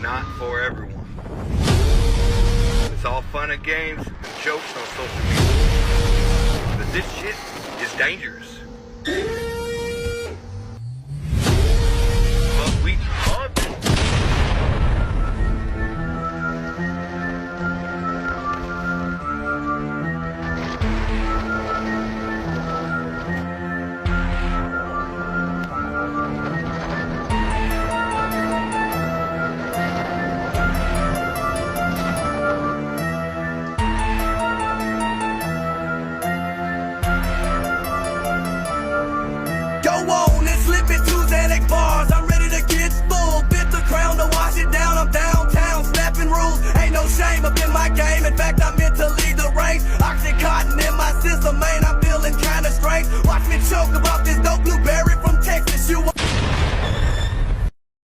not for everyone. It's all fun and games and jokes on social media. But this shit is dangerous.